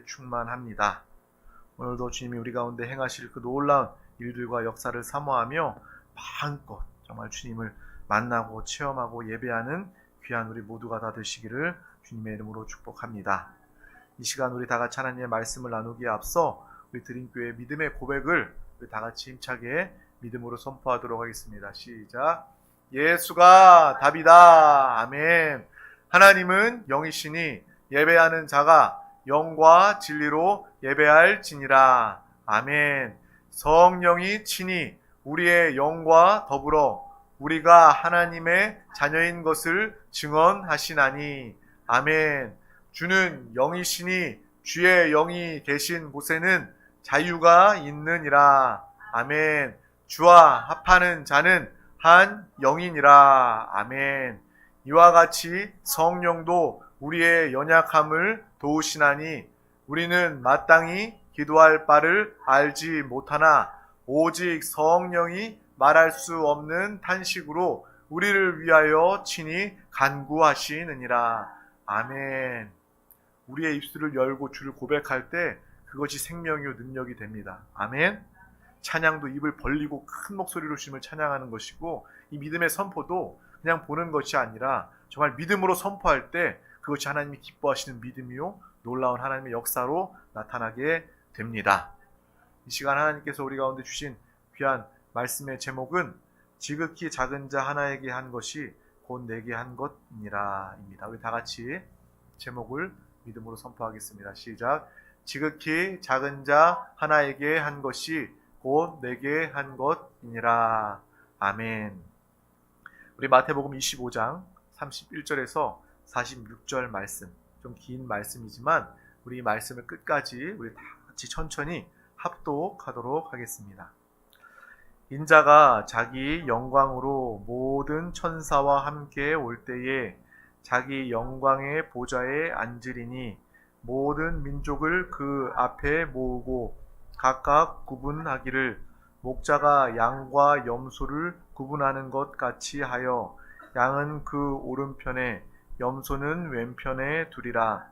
충만합니다. 오늘도 주님이 우리 가운데 행하실 그 놀라운 일들과 역사를 사모하며 마음껏 정말 주님을 만나고 체험하고 예배하는 귀한 우리 모두가 다 되시기를 주님의 이름으로 축복합니다. 이 시간 우리 다 같이 하나님의 말씀을 나누기에 앞서 우리 드림교회 믿음의 고백을 우리 다 같이 힘차게 믿음으로 선포하도록 하겠습니다. 시작. 예수가 답이다. 아멘. 하나님은 영이시니 예배하는 자가 영과 진리로 예배할지니라. 아멘. 성령이 친히 우리의 영과 더불어 우리가 하나님의 자녀인 것을 증언하시나니. 아멘. 주는 영이시니 주의 영이 계신 곳에는 자유가 있느니라. 아멘. 주와 합하는 자는 한 영이니라. 아멘. 이와 같이 성령도 우리의 연약함을 도우시나니 우리는 마땅히 기도할 바를 알지 못하나 오직 성령이 말할 수 없는 탄식으로 우리를 위하여 친히 간구하시느니라. 아멘. 우리의 입술을 열고 주를 고백할 때 그것이 생명이요 능력이 됩니다. 아멘. 찬양도 입을 벌리고 큰 목소리로 주님을 찬양하는 것이고, 이 믿음의 선포도 그냥 보는 것이 아니라 정말 믿음으로 선포할 때 그것이 하나님이 기뻐하시는 믿음이요 놀라운 하나님의 역사로 나타나게 됩니다. 이 시간 하나님께서 우리 가운데 주신 귀한 말씀의 제목은 지극히 작은 자 하나에게 한 것이 곧 내게 한 것이니라 입니다. 우리 다 같이 제목을 믿음으로 선포하겠습니다. 시작. 지극히 작은 자 하나에게 한 것이 곧 내게 한 것이니라. 아멘. 우리 마태복음 25장 31절에서 46절 말씀, 좀 긴 말씀이지만 우리 이 말씀을 끝까지 우리 다 같이 천천히 합독하도록 하겠습니다. 인자가 자기 영광으로 모든 천사와 함께 올 때에 자기 영광의 보좌에 앉으리니 모든 민족을 그 앞에 모으고 각각 구분하기를 목자가 양과 염소를 구분하는 것 같이 하여 양은 그 오른편에 염소는 왼편에 두리라.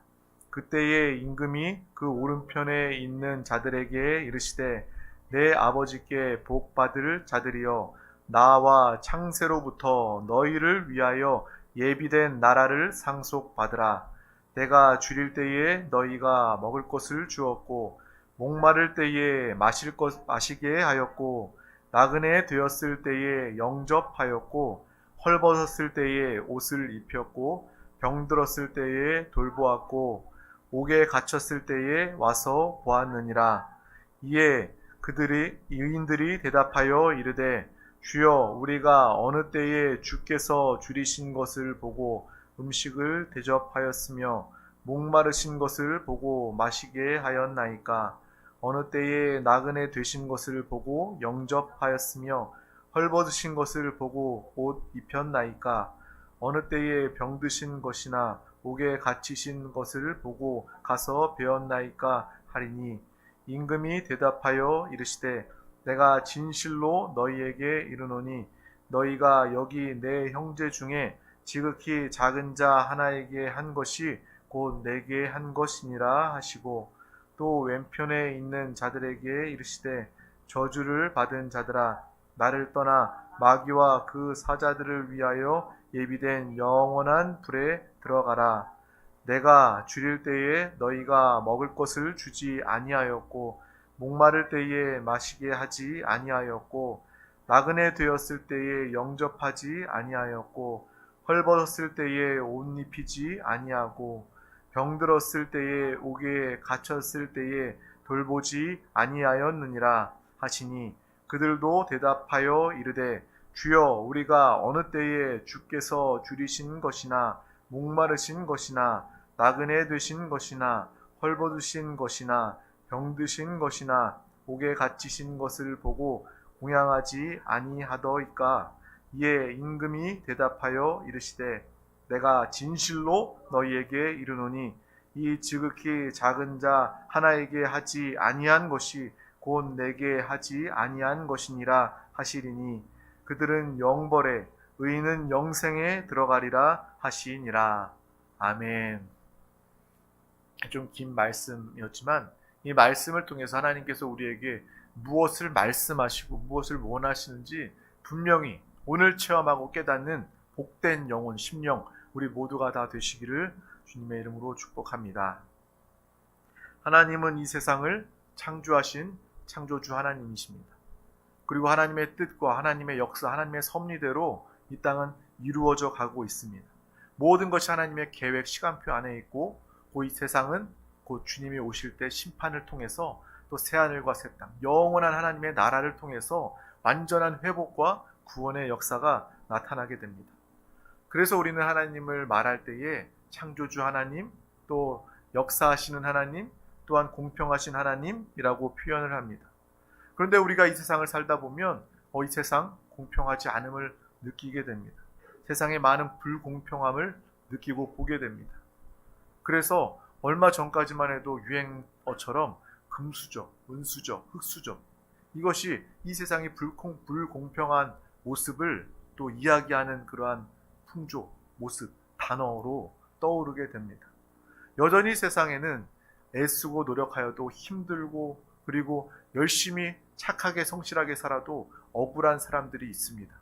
그때에 임금이 그 오른편에 있는 자들에게 이르시되 내 아버지께 복받을 자들이여 나와 창세로부터 너희를 위하여 예비된 나라를 상속받으라. 내가 줄일 때에 너희가 먹을 것을 주었고 목마를 때에 마시게 하였고 나그네 되었을 때에 영접하였고 헐벗었을 때에 옷을 입혔고 병들었을 때에 돌보았고 옥에 갇혔을 때에 와서 보았느니라. 이에 의인들이 대답하여 이르되 주여 우리가 어느 때에 주께서 줄이신 것을 보고 음식을 대접하였으며 목마르신 것을 보고 마시게 하였나이까. 어느 때에 나그네 되신 것을 보고 영접하였으며 헐벗으신 것을 보고 옷 입혔나이까. 어느 때에 병드신 것이나 옥에 갇히신 것을 보고 가서 배웠나이까 하리니 임금이 대답하여 이르시되 내가 진실로 너희에게 이르노니 너희가 여기 내 형제 중에 지극히 작은 자 하나에게 한 것이 곧 내게 한 것이니라 하시고 또 왼편에 있는 자들에게 이르시되 저주를 받은 자들아 나를 떠나 마귀와 그 사자들을 위하여 예비된 영원한 불에 들어가라. 내가 줄일 때에 너희가 먹을 것을 주지 아니하였고 목마를 때에 마시게 하지 아니하였고 나그네 되었을 때에 영접하지 아니하였고 헐벗었을 때에 옷 입히지 아니하고 병들었을 때에 옥에 갇혔을 때에 돌보지 아니하였느니라 하시니 그들도 대답하여 이르되 주여 우리가 어느 때에 주께서 줄이신 것이나 목마르신 것이나 나그네 되신 것이나 헐벗으신 것이나 병드신 것이나 옥에 갇히신 것을 보고 공양하지 아니하더이까. 이에 임금이 대답하여 이르시되 내가 진실로 너희에게 이르노니 이 지극히 작은 자 하나에게 하지 아니한 것이 곧 내게 하지 아니한 것이니라 하시리니 그들은 영벌에 의인은 영생에 들어가리라 하시니라. 아멘. 좀 긴 말씀이었지만 이 말씀을 통해서 하나님께서 우리에게 무엇을 말씀하시고 무엇을 원하시는지 분명히 오늘 체험하고 깨닫는 복된 영혼, 심령 우리 모두가 다 되시기를 주님의 이름으로 축복합니다. 하나님은 이 세상을 창조하신 창조주 하나님이십니다. 그리고 하나님의 뜻과 하나님의 역사, 하나님의 섭리대로 이 땅은 이루어져 가고 있습니다. 모든 것이 하나님의 계획, 시간표 안에 있고 이 세상은 곧 주님이 오실 때 심판을 통해서 또 새하늘과 새 땅, 영원한 하나님의 나라를 통해서 완전한 회복과 구원의 역사가 나타나게 됩니다. 그래서 우리는 하나님을 말할 때에 창조주 하나님, 또 역사하시는 하나님, 또한 공평하신 하나님이라고 표현을 합니다. 그런데 우리가 이 세상을 살다 보면 이 세상 공평하지 않음을 느끼게 됩니다. 세상에 많은 불공평함을 느끼고 보게 됩니다. 그래서 얼마 전까지만 해도 유행어처럼 금수저, 은수저, 흙수저 이것이 이 세상의 불공평한 모습을 또 이야기하는 그러한 풍조, 모습, 단어로 떠오르게 됩니다. 여전히 세상에는 애쓰고 노력하여도 힘들고 그리고 열심히 착하게 성실하게 살아도 억울한 사람들이 있습니다.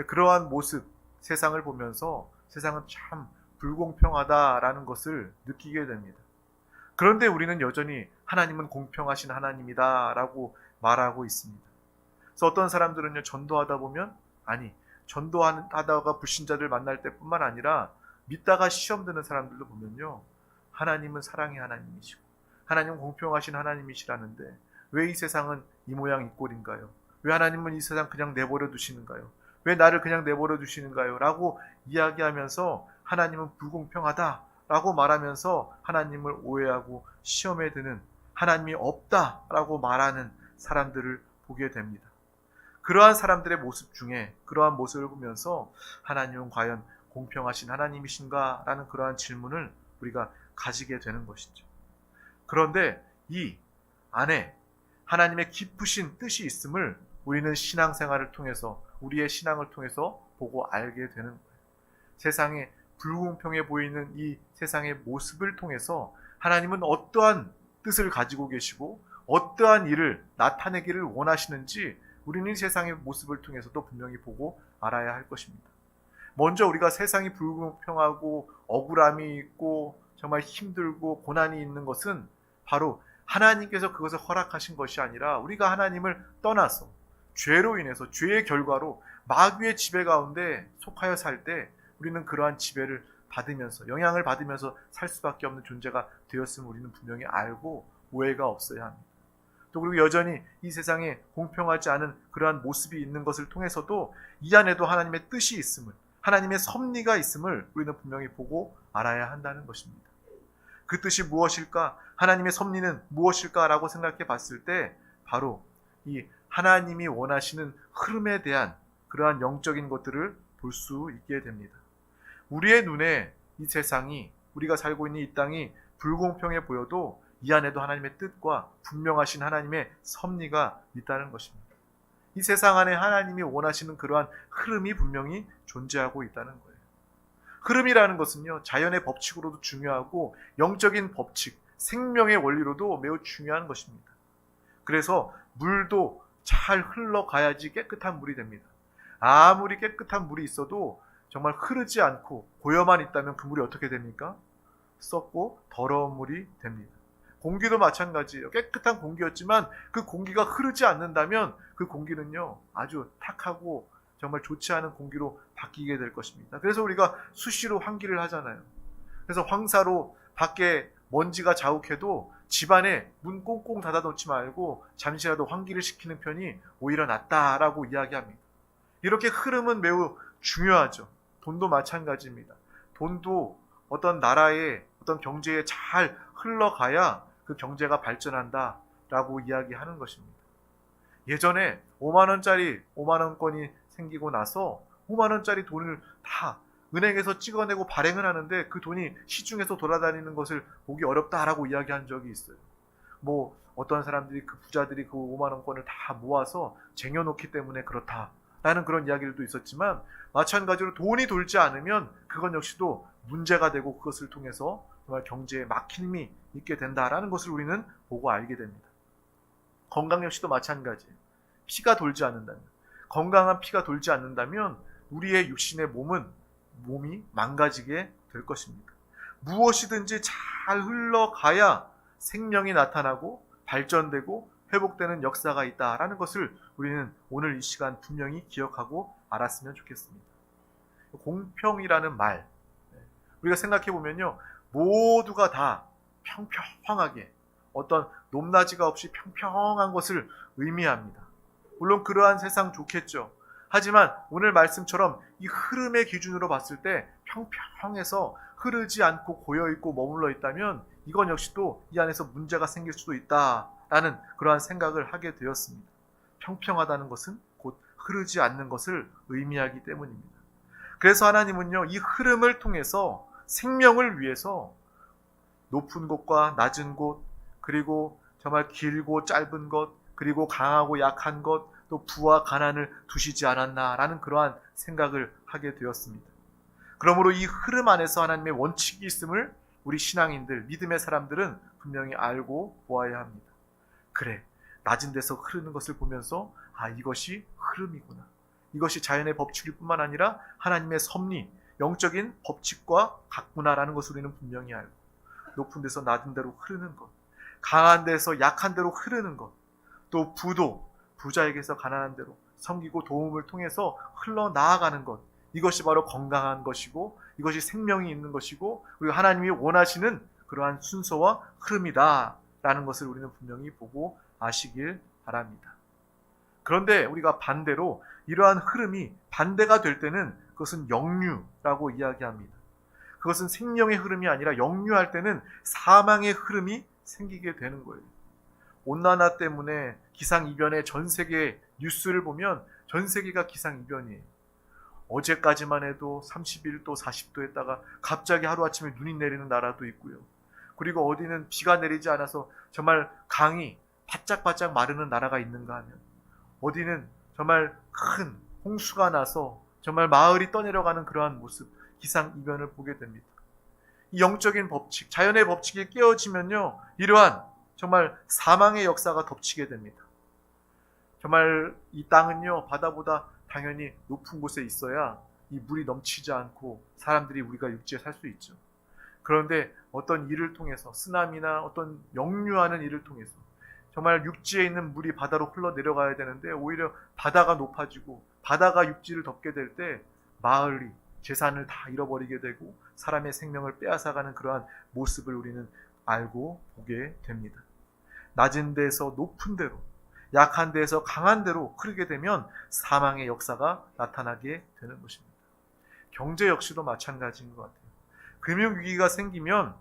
그러한 모습, 세상을 보면서 세상은 참 불공평하다라는 것을 느끼게 됩니다. 그런데 우리는 여전히 하나님은 공평하신 하나님이다 라고 말하고 있습니다. 그래서 어떤 사람들은요, 전도하다 보면 전도하다가 불신자들 만날 때뿐만 아니라 믿다가 시험 드는 사람들도 보면요, 하나님은 사랑의 하나님이시고 하나님은 공평하신 하나님이시라는데 왜 이 세상은 이 모양 이 꼴인가요? 왜 하나님은 이 세상 그냥 내버려 두시는가요? 왜 나를 그냥 내버려 두시는가요? 라고 이야기하면서 하나님은 불공평하다 라고 말하면서 하나님을 오해하고 시험에 드는, 하나님이 없다 라고 말하는 사람들을 보게 됩니다. 그러한 사람들의 모습 중에 그러한 모습을 보면서 하나님은 과연 공평하신 하나님이신가 라는 그러한 질문을 우리가 가지게 되는 것이죠. 그런데 이 안에 하나님의 깊으신 뜻이 있음을 우리는 신앙생활을 통해서, 우리의 신앙을 통해서 보고 알게 되는 거예요. 세상에 불공평해 보이는 이 세상의 모습을 통해서 하나님은 어떠한 뜻을 가지고 계시고 어떠한 일을 나타내기를 원하시는지 우리는 이 세상의 모습을 통해서도 분명히 보고 알아야 할 것입니다. 먼저 우리가 세상이 불공평하고 억울함이 있고 정말 힘들고 고난이 있는 것은 바로 하나님께서 그것을 허락하신 것이 아니라 우리가 하나님을 떠나서 죄로 인해서, 죄의 결과로 마귀의 지배 가운데 속하여 살 때 우리는 그러한 지배를 받으면서, 영향을 받으면서 살 수밖에 없는 존재가 되었음을 우리는 분명히 알고 오해가 없어야 합니다. 또 그리고 여전히 이 세상에 공평하지 않은 그러한 모습이 있는 것을 통해서도 이 안에도 하나님의 뜻이 있음을, 하나님의 섭리가 있음을 우리는 분명히 보고 알아야 한다는 것입니다. 그 뜻이 무엇일까? 하나님의 섭리는 무엇일까라고 생각해 봤을 때 바로 이 하나님이 원하시는 흐름에 대한 그러한 영적인 것들을 볼 수 있게 됩니다. 우리의 눈에 이 세상이, 우리가 살고 있는 이 땅이 불공평해 보여도 이 안에도 하나님의 뜻과 분명하신 하나님의 섭리가 있다는 것입니다. 이 세상 안에 하나님이 원하시는 그러한 흐름이 분명히 존재하고 있다는 거예요. 흐름이라는 것은요, 자연의 법칙으로도 중요하고 영적인 법칙, 생명의 원리로도 매우 중요한 것입니다. 그래서 물도 잘 흘러가야지 깨끗한 물이 됩니다. 아무리 깨끗한 물이 있어도 정말 흐르지 않고 고여만 있다면 그 물이 어떻게 됩니까? 썩고 더러운 물이 됩니다. 공기도 마찬가지예요. 깨끗한 공기였지만 그 공기가 흐르지 않는다면 그 공기는요, 아주 탁하고 정말 좋지 않은 공기로 바뀌게 될 것입니다. 그래서 우리가 수시로 환기를 하잖아요. 그래서 황사로 밖에 먼지가 자욱해도 집안에 문 꽁꽁 닫아 놓지 말고 잠시라도 환기를 시키는 편이 오히려 낫다라고 이야기합니다. 이렇게 흐름은 매우 중요하죠. 돈도 마찬가지입니다. 돈도 어떤 나라의 어떤 경제에 잘 흘러가야 그 경제가 발전한다라고 이야기하는 것입니다. 예전에 5만원권이 생기고 나서 5만원짜리 돈을 다 은행에서 찍어내고 발행을 하는데 그 돈이 시중에서 돌아다니는 것을 보기 어렵다라고 이야기한 적이 있어요. 어떤 사람들이, 그 부자들이 그 5만원권을 다 모아서 쟁여놓기 때문에 그렇다라는 그런 이야기들도 있었지만, 마찬가지로 돈이 돌지 않으면 그건 역시도 문제가 되고 그것을 통해서 정말 경제에 막힘이 있게 된다라는 것을 우리는 보고 알게 됩니다. 건강 역시도 마찬가지예요. 피가 돌지 않는다면, 건강한 피가 돌지 않는다면 우리의 육신의 몸이 망가지게 될 것입니다. 무엇이든지 잘 흘러가야 생명이 나타나고 발전되고 회복되는 역사가 있다라는 것을 우리는 오늘 이 시간 분명히 기억하고 알았으면 좋겠습니다. 공평이라는 말, 우리가 생각해 보면요, 모두가 다 평평하게 어떤 높낮이가 없이 평평한 것을 의미합니다. 물론 그러한 세상 좋겠죠. 하지만 오늘 말씀처럼 이 흐름의 기준으로 봤을 때 평평해서 흐르지 않고 고여있고 머물러 있다면 이건 역시 또 이 안에서 문제가 생길 수도 있다라는 그러한 생각을 하게 되었습니다. 평평하다는 것은 곧 흐르지 않는 것을 의미하기 때문입니다. 그래서 하나님은요, 이 흐름을 통해서 생명을 위해서 높은 곳과 낮은 곳, 그리고 정말 길고 짧은 것, 그리고 강하고 약한 것, 또 부와 가난을 두시지 않았나라는 그러한 생각을 하게 되었습니다. 그러므로 이 흐름 안에서 하나님의 원칙이 있음을 우리 신앙인들, 믿음의 사람들은 분명히 알고 보아야 합니다. 그래, 낮은 데서 흐르는 것을 보면서 이것이 흐름이구나. 이것이 자연의 법칙일 뿐만 아니라 하나님의 섭리, 영적인 법칙과 같구나라는 것을 우리는 분명히 알고, 높은 데서 낮은 데로 흐르는 것, 강한 데서 약한 데로 흐르는 것, 또 부자에게서 가난한 데로 섬기고 도움을 통해서 흘러나아가는 것, 이것이 바로 건강한 것이고 이것이 생명이 있는 것이고 그리고 하나님이 원하시는 그러한 순서와 흐름이다라는 것을 우리는 분명히 보고 아시길 바랍니다. 그런데 우리가 반대로 이러한 흐름이 반대가 될 때는 그것은 역류라고 이야기합니다. 그것은 생명의 흐름이 아니라 역류할 때는 사망의 흐름이 생기게 되는 거예요. 온난화 때문에 기상이변의 전 세계 뉴스를 보면 전 세계가 기상이변이에요. 어제까지만 해도 31도, 40도 했다가 갑자기 하루아침에 눈이 내리는 나라도 있고요. 그리고 어디는 비가 내리지 않아서 정말 강이 바짝바짝 마르는 나라가 있는가 하면 어디는 정말 큰 홍수가 나서 정말 마을이 떠내려가는 그러한 모습, 기상이변을 보게 됩니다. 이 영적인 법칙, 자연의 법칙이 깨어지면요, 이러한 정말 사망의 역사가 덮치게 됩니다. 정말 이 땅은요, 바다보다 당연히 높은 곳에 있어야 이 물이 넘치지 않고 사람들이 우리가 육지에 살 수 있죠. 그런데 어떤 일을 통해서, 쓰나미나 어떤 역류하는 일을 통해서 정말 육지에 있는 물이 바다로 흘러내려가야 되는데 오히려 바다가 높아지고 바다가 육지를 덮게 될 때 마을이 재산을 다 잃어버리게 되고 사람의 생명을 빼앗아가는 그러한 모습을 우리는 알고 보게 됩니다. 낮은 데에서 높은 데로, 약한 데에서 강한 데로 흐르게 되면 사망의 역사가 나타나게 되는 것입니다. 경제 역시도 마찬가지인 것 같아요. 금융위기가 생기면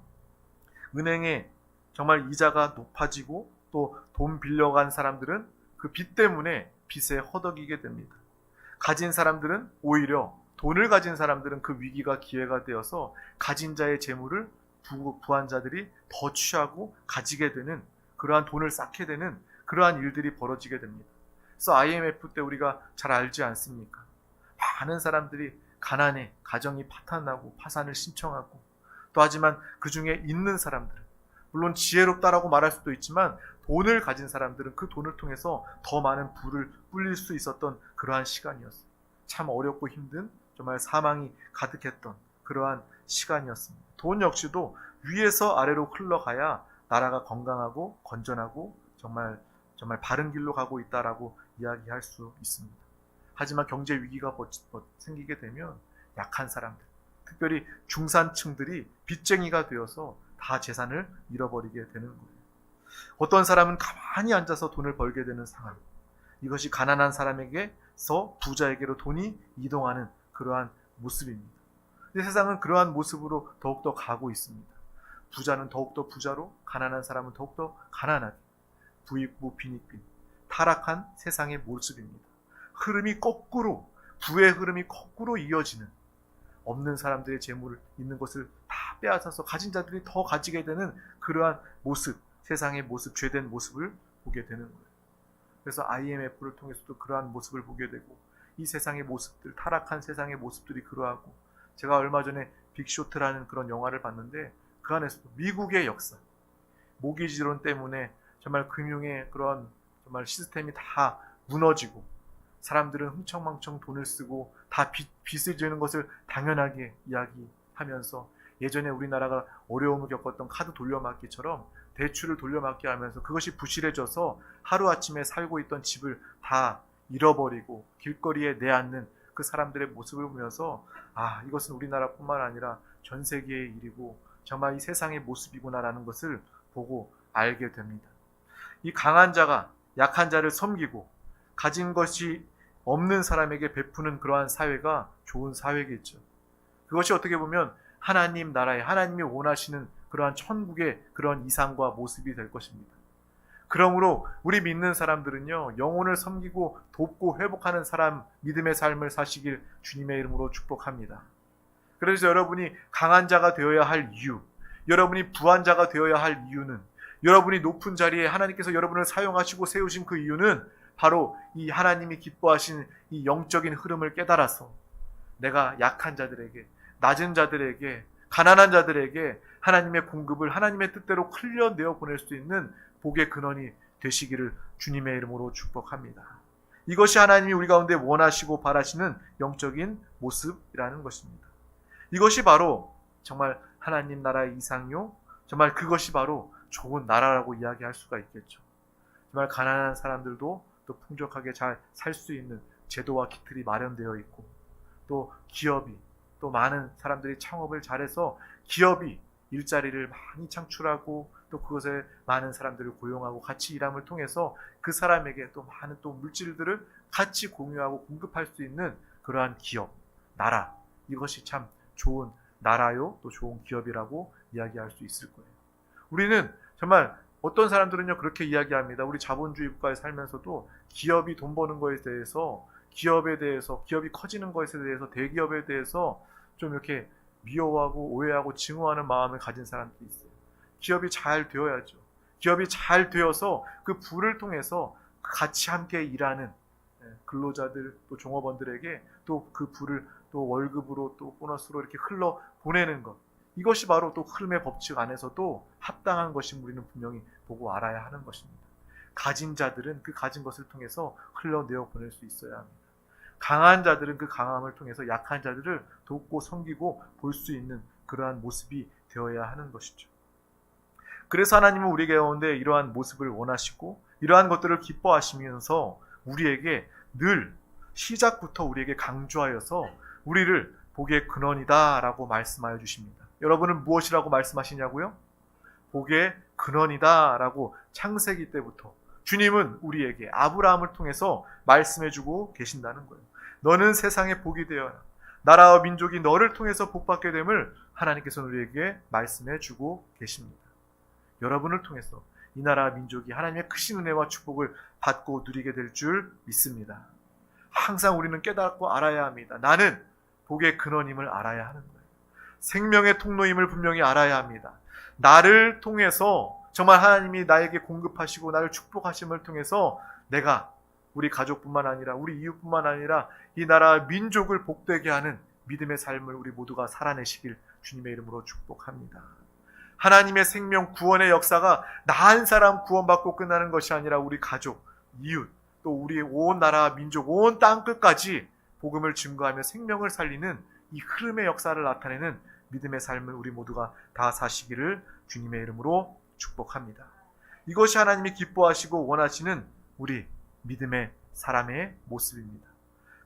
은행에 정말 이자가 높아지고 또 돈 빌려간 사람들은 그 빚 때문에 빚에 허덕이게 됩니다. 가진 사람들은 오히려 돈을 가진 사람들은 그 위기가 기회가 되어서 가진 자의 재물을 부한 자들이 더 취하고 가지게 되는 그러한 돈을 쌓게 되는 그러한 일들이 벌어지게 됩니다. 그래서 IMF 때 우리가 잘 알지 않습니까? 많은 사람들이 가난에 가정이 파탄나고 파산을 신청하고 또 하지만 그 중에 있는 사람들은 물론 지혜롭다라고 말할 수도 있지만 돈을 가진 사람들은 그 돈을 통해서 더 많은 부를 불릴 수 있었던 그러한 시간이었어요. 참 어렵고 힘든 정말 사망이 가득했던 그러한 시간이었습니다. 돈 역시도 위에서 아래로 흘러가야 나라가 건강하고 건전하고 정말 바른 길로 가고 있다라고 이야기할 수 있습니다. 하지만 경제 위기가 생기게 되면 약한 사람들, 특별히 중산층들이 빚쟁이가 되어서 다 재산을 잃어버리게 되는 거예요. 어떤 사람은 가만히 앉아서 돈을 벌게 되는 상황, 이것이 가난한 사람에게서 부자에게로 돈이 이동하는 그러한 모습입니다. 근데 세상은 그러한 모습으로 더욱더 가고 있습니다. 부자는 더욱더 부자로, 가난한 사람은 더욱더 가난하게, 부익부 빈익빈, 타락한 세상의 모습입니다. 흐름이 거꾸로, 부의 흐름이 거꾸로 이어지는, 없는 사람들의 재물을 있는 것을 다 빼앗아서 가진 자들이 더 가지게 되는 그러한 모습, 세상의 모습, 죄된 모습을 보게 되는 거예요. 그래서 IMF를 통해서도 그러한 모습을 보게 되고 이 세상의 모습들, 타락한 세상의 모습들이 그러하고, 제가 얼마 전에 빅쇼트라는 그런 영화를 봤는데 그 안에서도 미국의 역사, 모기지론 때문에 정말 금융의 그런 정말 시스템이 다 무너지고 사람들은 흥청망청 돈을 쓰고 다 빚을 지는 것을 당연하게 이야기하면서 예전에 우리나라가 어려움을 겪었던 카드 돌려막기처럼 대출을 돌려막기 하면서 그것이 부실해져서 하루아침에 살고 있던 집을 다 잃어버리고 길거리에 내앉는 그 사람들의 모습을 보면서 이것은 우리나라뿐만 아니라 전 세계의 일이고 정말 이 세상의 모습이구나라는 것을 보고 알게 됩니다. 이 강한 자가 약한 자를 섬기고 가진 것이 없는 사람에게 베푸는 그러한 사회가 좋은 사회겠죠. 그것이 어떻게 보면 하나님 나라에 하나님이 원하시는 그러한 천국의 그런 이상과 모습이 될 것입니다. 그러므로 우리 믿는 사람들은요, 영혼을 섬기고 돕고 회복하는 사람, 믿음의 삶을 사시길 주님의 이름으로 축복합니다. 그래서 여러분이 강한 자가 되어야 할 이유, 여러분이 부한 자가 되어야 할 이유는, 여러분이 높은 자리에 하나님께서 여러분을 사용하시고 세우신 그 이유는 바로 이 하나님이 기뻐하신 이 영적인 흐름을 깨달아서 내가 약한 자들에게, 낮은 자들에게, 가난한 자들에게 하나님의 공급을 하나님의 뜻대로 흘려내어 보낼 수 있는 복의 근원이 되시기를 주님의 이름으로 축복합니다. 이것이 하나님이 우리 가운데 원하시고 바라시는 영적인 모습이라는 것입니다. 이것이 바로 정말 하나님 나라의 이상요, 정말 그것이 바로 좋은 나라라고 이야기할 수가 있겠죠. 정말 가난한 사람들도 또 풍족하게 잘 살 수 있는 제도와 기틀이 마련되어 있고, 또 기업이, 또 많은 사람들이 창업을 잘해서 기업이 일자리를 많이 창출하고 또 그것에 많은 사람들을 고용하고 같이 일함을 통해서 그 사람에게 또 많은 또 물질들을 같이 공유하고 공급할 수 있는 그러한 기업, 나라, 이것이 참 좋은 나라요, 또 좋은 기업이라고 이야기할 수 있을 거예요. 우리는 정말 어떤 사람들은요 그렇게 이야기합니다. 우리 자본주의 국가에 살면서도 기업이 돈 버는 것에 대해서, 기업에 대해서, 기업이 커지는 것에 대해서, 대기업에 대해서 좀 이렇게 미워하고 오해하고 증오하는 마음을 가진 사람들이 있어요. 기업이 잘 되어야죠. 기업이 잘 되어서 그 부를 통해서 같이 함께 일하는 근로자들, 또 종업원들에게 또 그 부를 또 월급으로 또 보너스로 이렇게 흘러 보내는 것, 이것이 바로 또 흐름의 법칙 안에서도 합당한 것인 우리는 분명히 보고 알아야 하는 것입니다. 가진 자들은 그 가진 것을 통해서 흘러내어 보낼 수 있어야 합니다. 강한 자들은 그 강함을 통해서 약한 자들을 돕고 섬기고 볼 수 있는 그러한 모습이 되어야 하는 것이죠. 그래서 하나님은 우리 가운데 이러한 모습을 원하시고 이러한 것들을 기뻐하시면서 우리에게 늘 시작부터 우리에게 강조하여서 우리를 복의 근원이다 라고 말씀하여 주십니다. 여러분은 무엇이라고 말씀하시냐고요? 복의 근원이다 라고 창세기 때부터 주님은 우리에게 아브라함을 통해서 말씀해주고 계신다는 거예요. 너는 세상의 복이 되어라. 나라와 민족이 너를 통해서 복받게 됨을 하나님께서는 우리에게 말씀해주고 계십니다. 여러분을 통해서 이 나라와 민족이 하나님의 크신 은혜와 축복을 받고 누리게 될 줄 믿습니다. 항상 우리는 깨닫고 알아야 합니다. 나는 복의 근원임을 알아야 하는 거예요. 생명의 통로임을 분명히 알아야 합니다. 나를 통해서 정말 하나님이 나에게 공급하시고 나를 축복하심을 통해서 내가 우리 가족뿐만 아니라 우리 이웃뿐만 아니라 이 나라 민족을 복되게 하는 믿음의 삶을 우리 모두가 살아내시길 주님의 이름으로 축복합니다. 하나님의 생명 구원의 역사가 나 한 사람 구원받고 끝나는 것이 아니라 우리 가족, 이웃, 또 우리 온 나라 민족, 온 땅끝까지 복음을 증거하며 생명을 살리는 이 흐름의 역사를 나타내는 믿음의 삶을 우리 모두가 다 사시기를 주님의 이름으로 축복합니다. 이것이 하나님이 기뻐하시고 원하시는 우리 믿음의 사람의 모습입니다.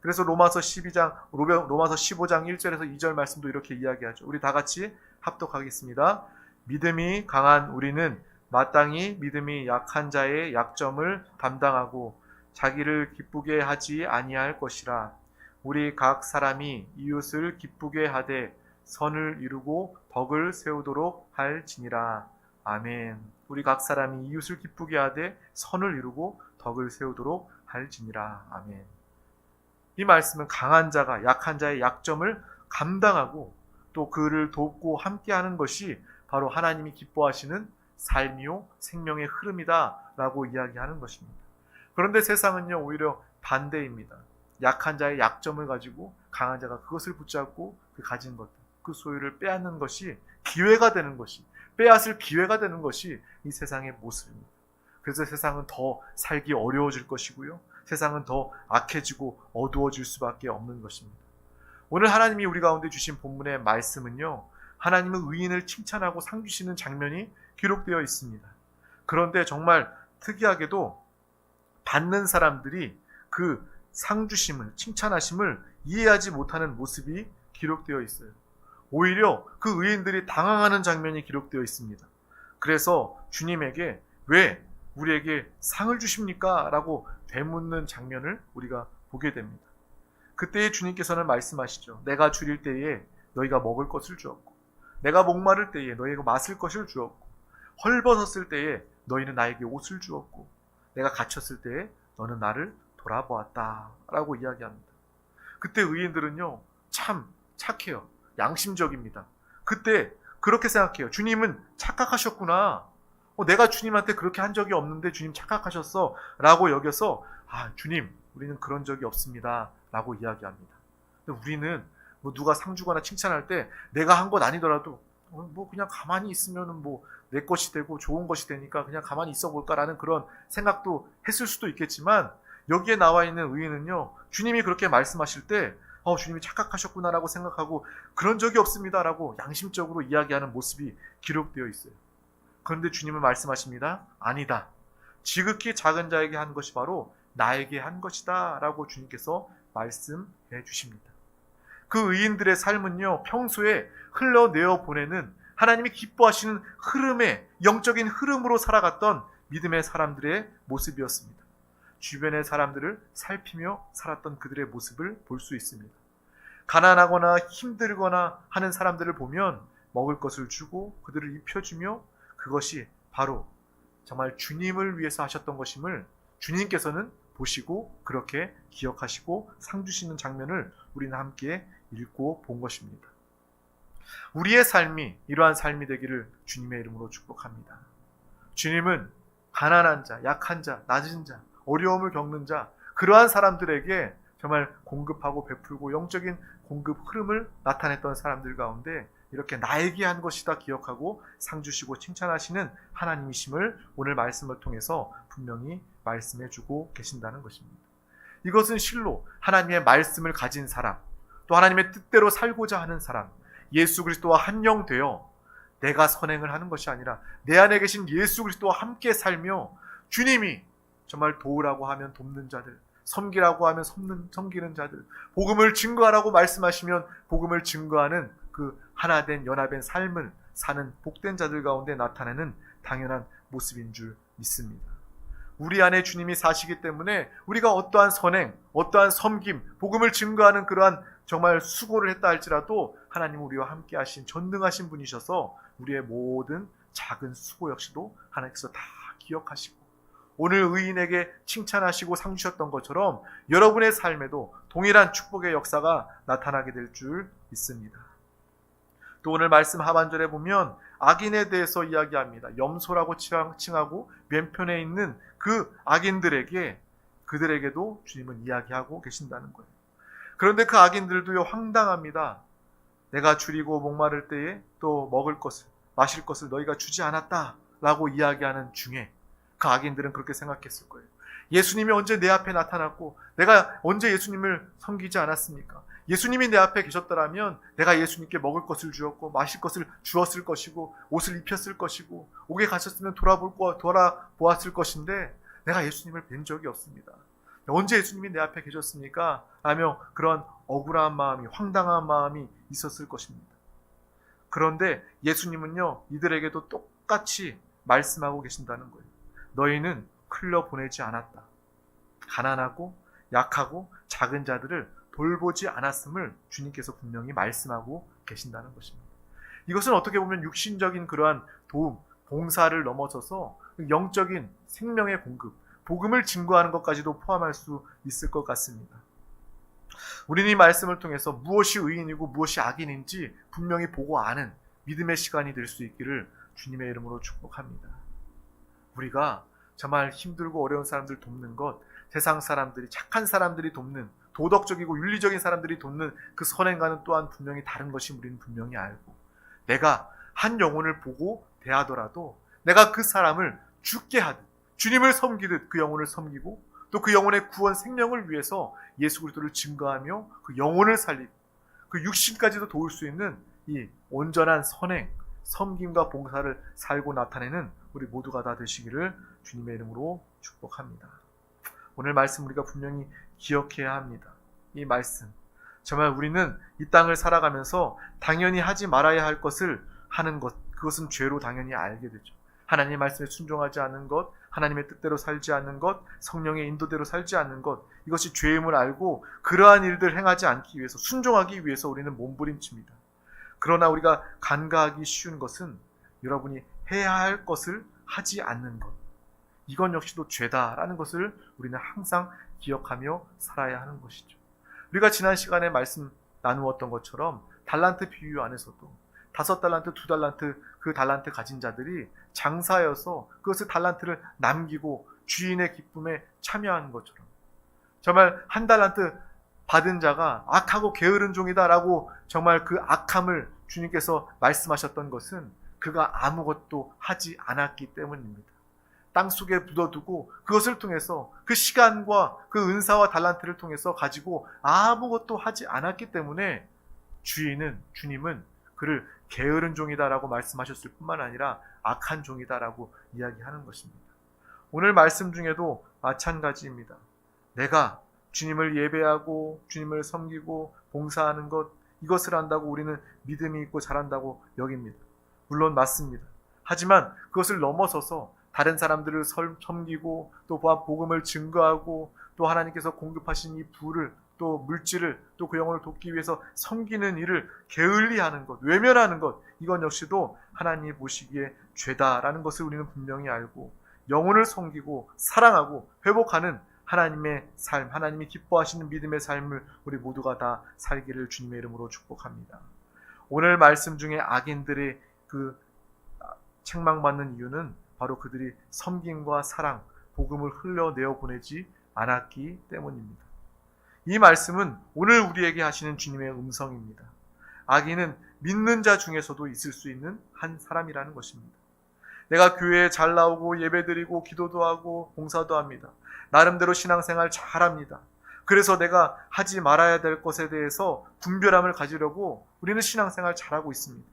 그래서 로마서 15장 1절에서 2절 말씀도 이렇게 이야기하죠. 우리 다 같이 합독하겠습니다. 믿음이 강한 우리는 마땅히 믿음이 약한 자의 약점을 담당하고 자기를 기쁘게 하지 아니할 것이라. 우리 각 사람이 이웃을 기쁘게 하되 선을 이루고 덕을 세우도록 할지니라. 아멘. 우리 각 사람이 이웃을 기쁘게 하되 선을 이루고 덕을 세우도록 할지니라. 아멘. 이 말씀은 강한 자가 약한 자의 약점을 감당하고 또 그를 돕고 함께하는 것이 바로 하나님이 기뻐하시는 삶이요 생명의 흐름이다 라고 이야기하는 것입니다. 그런데 세상은요 오히려 반대입니다. 약한 자의 약점을 가지고 강한 자가 그것을 붙잡고 그 가진 것, 그 소유를 빼앗는 것이 기회가 되는 것이, 빼앗을 기회가 되는 것이 이 세상의 모습입니다. 그래서 세상은 더 살기 어려워질 것이고요. 세상은 더 악해지고 어두워질 수밖에 없는 것입니다. 오늘 하나님이 우리 가운데 주신 본문의 말씀은요, 하나님은 의인을 칭찬하고 상 주시는 장면이 기록되어 있습니다. 그런데 정말 특이하게도 받는 사람들이 그 상 주심을, 칭찬하심을 이해하지 못하는 모습이 기록되어 있어요. 오히려 그 의인들이 당황하는 장면이 기록되어 있습니다. 그래서 주님에게 왜 우리에게 상을 주십니까? 라고 되묻는 장면을 우리가 보게 됩니다. 그때에 주님께서는 말씀하시죠. 내가 줄일 때에 너희가 먹을 것을 주었고, 내가 목마를 때에 너희가 마실 것을 주었고, 헐벗었을 때에 너희는 나에게 옷을 주었고, 내가 갇혔을 때에 너는 나를 돌아보았다 라고 이야기합니다. 그때 의인들은요, 참 착해요. 양심적입니다. 그때 그렇게 생각해요. 주님은 착각하셨구나. 내가 주님한테 그렇게 한 적이 없는데 주님 착각하셨어 라고 여겨서, 주님, 우리는 그런 적이 없습니다 라고 이야기합니다. 근데 우리는 누가 상 주거나 칭찬할 때 내가 한 것 아니더라도 그냥 가만히 있으면 내 것이 되고 좋은 것이 되니까 그냥 가만히 있어 볼까라는 그런 생각도 했을 수도 있겠지만, 여기에 나와 있는 의인은요, 주님이 그렇게 말씀하실 때 주님이 착각하셨구나라고 생각하고 그런 적이 없습니다라고 양심적으로 이야기하는 모습이 기록되어 있어요. 그런데 주님은 말씀하십니다. 아니다. 지극히 작은 자에게 한 것이 바로 나에게 한 것이다 라고 주님께서 말씀해 주십니다. 그 의인들의 삶은요, 평소에 흘러내어 보내는 하나님이 기뻐하시는 흐름의, 영적인 흐름으로 살아갔던 믿음의 사람들의 모습이었습니다. 주변의 사람들을 살피며 살았던 그들의 모습을 볼 수 있습니다. 가난하거나 힘들거나 하는 사람들을 보면 먹을 것을 주고 그들을 입혀주며, 그것이 바로 정말 주님을 위해서 하셨던 것임을 주님께서는 보시고 그렇게 기억하시고 상 주시는 장면을 우리는 함께 읽고 본 것입니다. 우리의 삶이 이러한 삶이 되기를 주님의 이름으로 축복합니다. 주님은 가난한 자, 약한 자, 낮은 자, 어려움을 겪는 자, 그러한 사람들에게 정말 공급하고 베풀고 영적인 공급 흐름을 나타냈던 사람들 가운데 이렇게 나에게 한 것이다 기억하고 상 주시고 칭찬하시는 하나님이심을 오늘 말씀을 통해서 분명히 말씀해주고 계신다는 것입니다. 이것은 실로 하나님의 말씀을 가진 사람, 또 하나님의 뜻대로 살고자 하는 사람, 예수 그리스도와 한영되어 내가 선행을 하는 것이 아니라 내 안에 계신 예수 그리스도와 함께 살며 주님이 정말 도우라고 하면 돕는 자들, 섬기라고 하면 섬기는 자들, 복음을 증거하라고 말씀하시면 복음을 증거하는 그 하나된 연합된 삶을 사는 복된 자들 가운데 나타내는 당연한 모습인 줄 믿습니다. 우리 안에 주님이 사시기 때문에 우리가 어떠한 선행, 어떠한 섬김, 복음을 증거하는 그러한 정말 수고를 했다 할지라도 하나님 우리와 함께 하신 전능하신 분이셔서 우리의 모든 작은 수고 역시도 하나님께서 다 기억하시고 오늘 의인에게 칭찬하시고 상 주셨던 것처럼 여러분의 삶에도 동일한 축복의 역사가 나타나게 될 줄 믿습니다. 또 오늘 말씀 하반절에 보면 악인에 대해서 이야기합니다. 염소라고 칭하고 맨편에 있는 그 악인들에게, 그들에게도 주님은 이야기하고 계신다는 거예요. 그런데 그 악인들도요, 황당합니다. 내가 줄이고 목마를 때에 또 먹을 것을, 마실 것을 너희가 주지 않았다 라고 이야기하는 중에 그 악인들은 그렇게 생각했을 거예요. 예수님이 언제 내 앞에 나타났고 내가 언제 예수님을 섬기지 않았습니까? 예수님이 내 앞에 계셨더라면 내가 예수님께 먹을 것을 주었고 마실 것을 주었을 것이고 옷을 입혔을 것이고 옥에 가셨으면 돌아보았을 것인데 내가 예수님을 뵌 적이 없습니다. 언제 예수님이 내 앞에 계셨습니까? 라며 그런 억울한 마음이, 황당한 마음이 있었을 것입니다. 그런데 예수님은요, 이들에게도 똑같이 말씀하고 계신다는 거예요. 너희는 흘려보내지 않았다. 가난하고 약하고 작은 자들을 돌보지 않았음을 주님께서 분명히 말씀하고 계신다는 것입니다. 이것은 어떻게 보면 육신적인 그러한 도움, 봉사를 넘어서서 영적인 생명의 공급, 복음을 증거하는 것까지도 포함할 수 있을 것 같습니다. 우리는 이 말씀을 통해서 무엇이 의인이고 무엇이 악인인지 분명히 보고 아는 믿음의 시간이 될 수 있기를 주님의 이름으로 축복합니다. 우리가 정말 힘들고 어려운 사람들 돕는 것, 세상 사람들이, 착한 사람들이 돕는, 도덕적이고 윤리적인 사람들이 돕는 그 선행과는 또한 분명히 다른 것이 우리는 분명히 알고, 내가 한 영혼을 보고 대하더라도 내가 그 사람을 죽게 하듯 주님을 섬기듯 그 영혼을 섬기고 또 그 영혼의 구원 생명을 위해서 예수 그리스도를 증거하며 그 영혼을 살리고 그 육신까지도 도울 수 있는 이 온전한 선행, 섬김과 봉사를 살고 나타내는 우리 모두가 다 되시기를 주님의 이름으로 축복합니다. 오늘 말씀 우리가 분명히 기억해야 합니다. 이 말씀 정말 우리는 이 땅을 살아가면서 당연히 하지 말아야 할 것을 하는 것, 그것은 죄로 당연히 알게 되죠. 하나님의 말씀에 순종하지 않는 것, 하나님의 뜻대로 살지 않는 것, 성령의 인도대로 살지 않는 것, 이것이 죄임을 알고 그러한 일들 행하지 않기 위해서, 순종하기 위해서 우리는 몸부림칩니다. 그러나 우리가 간과하기 쉬운 것은 여러분이 해야 할 것을 하지 않는 것, 이건 역시도 죄다라는 것을 우리는 항상 기억하며 살아야 하는 것이죠. 우리가 지난 시간에 말씀 나누었던 것처럼 달란트 비유 안에서도 5달란트, 2달란트, 그 달란트 가진 자들이 장사여서 그것을 달란트를 남기고 주인의 기쁨에 참여하는 것처럼, 정말 1달란트 받은 자가 악하고 게으른 종이다라고 정말 그 악함을 주님께서 말씀하셨던 것은 그가 아무것도 하지 않았기 때문입니다. 땅속에 묻어두고 그것을 통해서 그 시간과 그 은사와 달란트를 통해서 가지고 아무것도 하지 않았기 때문에 주님은 그를 게으른 종이다라고 말씀하셨을 뿐만 아니라 악한 종이다라고 이야기하는 것입니다. 오늘 말씀 중에도 마찬가지입니다. 내가 주님을 예배하고 주님을 섬기고 봉사하는 것, 이것을 한다고 우리는 믿음이 있고 잘한다고 여깁니다. 물론 맞습니다. 하지만 그것을 넘어서서 다른 사람들을 섬기고 또 복음을 증거하고 또 하나님께서 공급하신 이 부를 또 물질을 또 그 영혼을 돕기 위해서 섬기는 일을 게을리하는 것, 외면하는 것, 이건 역시도 하나님이 보시기에 죄다라는 것을 우리는 분명히 알고 영혼을 섬기고 사랑하고 회복하는 하나님의 삶, 하나님이 기뻐하시는 믿음의 삶을 우리 모두가 다 살기를 주님의 이름으로 축복합니다. 오늘 말씀 중에 악인들의 그 책망받는 이유는 바로 그들이 섬김과 사랑, 복음을 흘려내어 보내지 않았기 때문입니다. 이 말씀은 오늘 우리에게 하시는 주님의 음성입니다. 악인은 믿는 자 중에서도 있을 수 있는 한 사람이라는 것입니다. 내가 교회에 잘 나오고 예배드리고 기도도 하고 봉사도 합니다. 나름대로 신앙생활 잘합니다. 그래서 내가 하지 말아야 될 것에 대해서 분별함을 가지려고 우리는 신앙생활 잘하고 있습니다.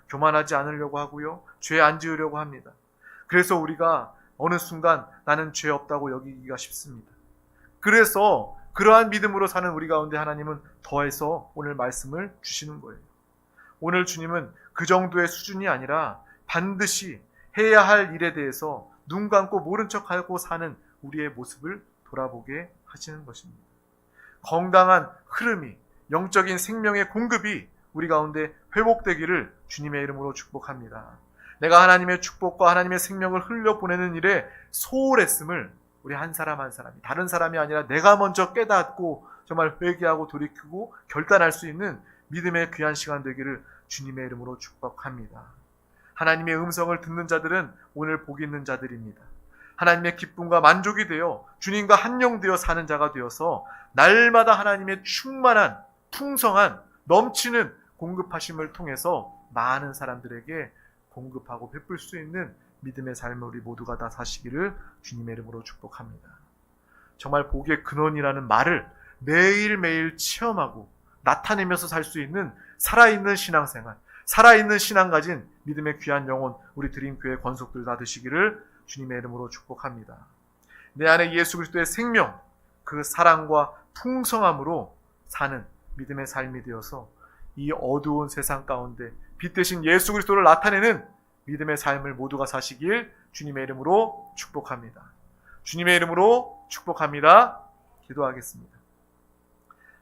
교만하지 않으려고 하고요. 죄 안 지으려고 합니다. 그래서 우리가 어느 순간 나는 죄 없다고 여기기가 쉽습니다. 그래서 그러한 믿음으로 사는 우리 가운데 하나님은 더해서 오늘 말씀을 주시는 거예요. 오늘 주님은 그 정도의 수준이 아니라 반드시 해야 할 일에 대해서 눈 감고 모른 척하고 사는 우리의 모습을 돌아보게 하시는 것입니다. 건강한 흐름이, 영적인 생명의 공급이 우리 가운데 회복되기를 주님의 이름으로 축복합니다. 내가 하나님의 축복과 하나님의 생명을 흘려보내는 일에 소홀했음을 우리 한 사람 한 사람이, 다른 사람이 아니라 내가 먼저 깨닫고 정말 회개하고 돌이키고 결단할 수 있는 믿음의 귀한 시간 되기를 주님의 이름으로 축복합니다. 하나님의 음성을 듣는 자들은 오늘 복 있는 자들입니다. 하나님의 기쁨과 만족이 되어 주님과 한영되어 사는 자가 되어서 날마다 하나님의 충만한, 풍성한, 넘치는 공급하심을 통해서 많은 사람들에게 공급하고 베풀 수 있는 믿음의 삶을 우리 모두가 다 사시기를 주님의 이름으로 축복합니다. 정말 복의 근원이라는 말을 매일매일 체험하고 나타내면서 살 수 있는 살아있는 신앙생활, 살아있는 신앙 가진 믿음의 귀한 영혼, 우리 드림교회 권속들 다 되시기를 주님의 이름으로 축복합니다. 내 안에 예수 그리스도의 생명, 그 사랑과 풍성함으로 사는 믿음의 삶이 되어서 이 어두운 세상 가운데 빛 대신 예수 그리스도를 나타내는 믿음의 삶을 모두가 사시길 주님의 이름으로 축복합니다. 주님의 이름으로 축복합니다. 기도하겠습니다.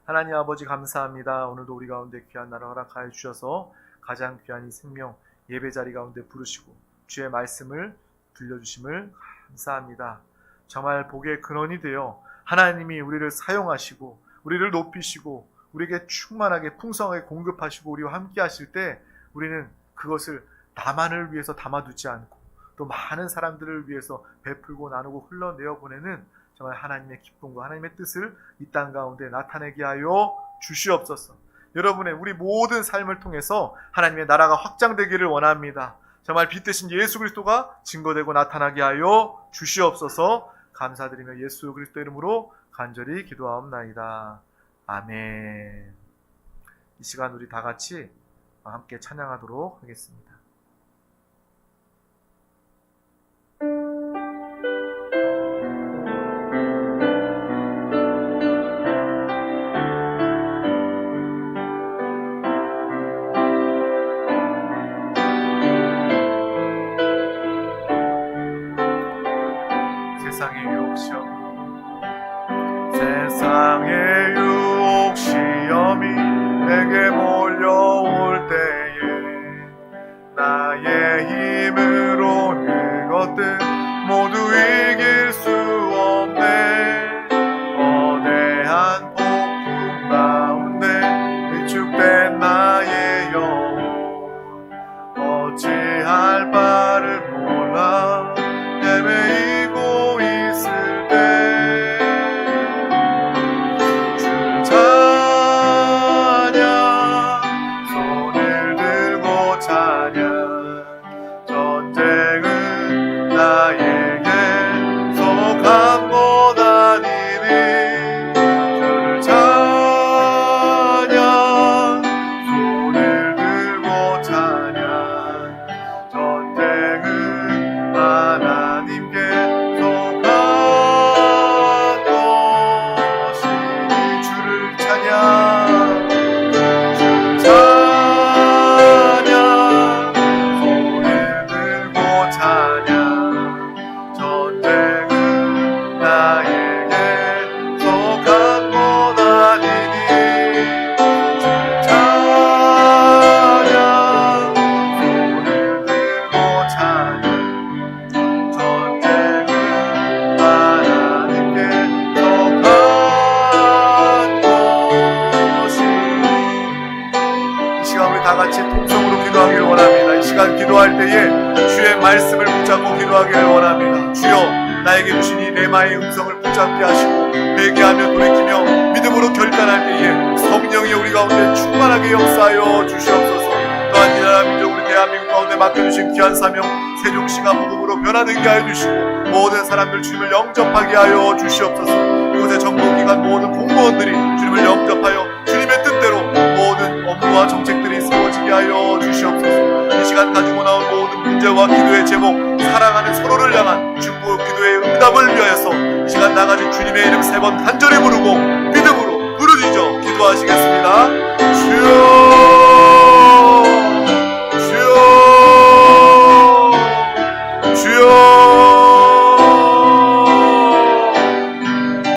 하나님 아버지 감사합니다. 오늘도 우리 가운데 귀한 날을 허락하여 주셔서 가장 귀한 이 생명 예배 자리 가운데 부르시고 주의 말씀을 들려주심을 감사합니다. 정말 복의 근원이 되어 하나님이 우리를 사용하시고 우리를 높이시고 우리에게 충만하게 풍성하게 공급하시고 우리와 함께 하실 때 우리는 그것을 나만을 위해서 담아두지 않고 또 많은 사람들을 위해서 베풀고 나누고 흘러내어 보내는 정말 하나님의 기쁨과 하나님의 뜻을 이 땅 가운데 나타내게 하여 주시옵소서. 여러분의 우리 모든 삶을 통해서 하나님의 나라가 확장되기를 원합니다. 정말 빛되신 예수 그리스도가 증거되고 나타나게 하여 주시옵소서. 감사드리며 예수 그리스도 이름으로 간절히 기도하옵나이다. 아멘. 이 시간 우리 다 같이 함께 찬양하도록 하겠습니다. 세상의 유혹 시험이 내게 몰려올 때에 나의 힘으로 그것들 모두 이길 수 없네. 거대한 폭풍 가운데 위축된 나의 영혼 어찌할 바를 몰라 헤매이고 있을 때 기도할 때에 주의 말씀을 붙잡고 기도하기를 원합니다. 주여 나에게 주신 이 레마의 음성을 붙잡게 하시고 회개하며 돌이키며 믿음으로 결단할 때에 성령이 우리 가운데 충만하게 역사하여 주시옵소서. 또한 이 나라 민족 우리 대한민국 가운데 맡겨주신 귀한 사명 세종시가 복음으로 변화되게 하여 주시고 모든 사람들 주님을 영접하게 하여 주시옵소서. 이곳의 정보기관 모든 공무원들이 주님을 영접하여 주님의 뜻대로 모든 업무와 정책들이 세워지게 하여 주시옵소서. 이 시간 가지고 나온 모든 문제와 기도의 제목 사랑하는 서로를 향한 중보 기도의 응답을 위하여서 이 시간 나가진 주님의 이름 3번 간절히 부르고 믿음으로 부르짖어 기도하시겠습니다.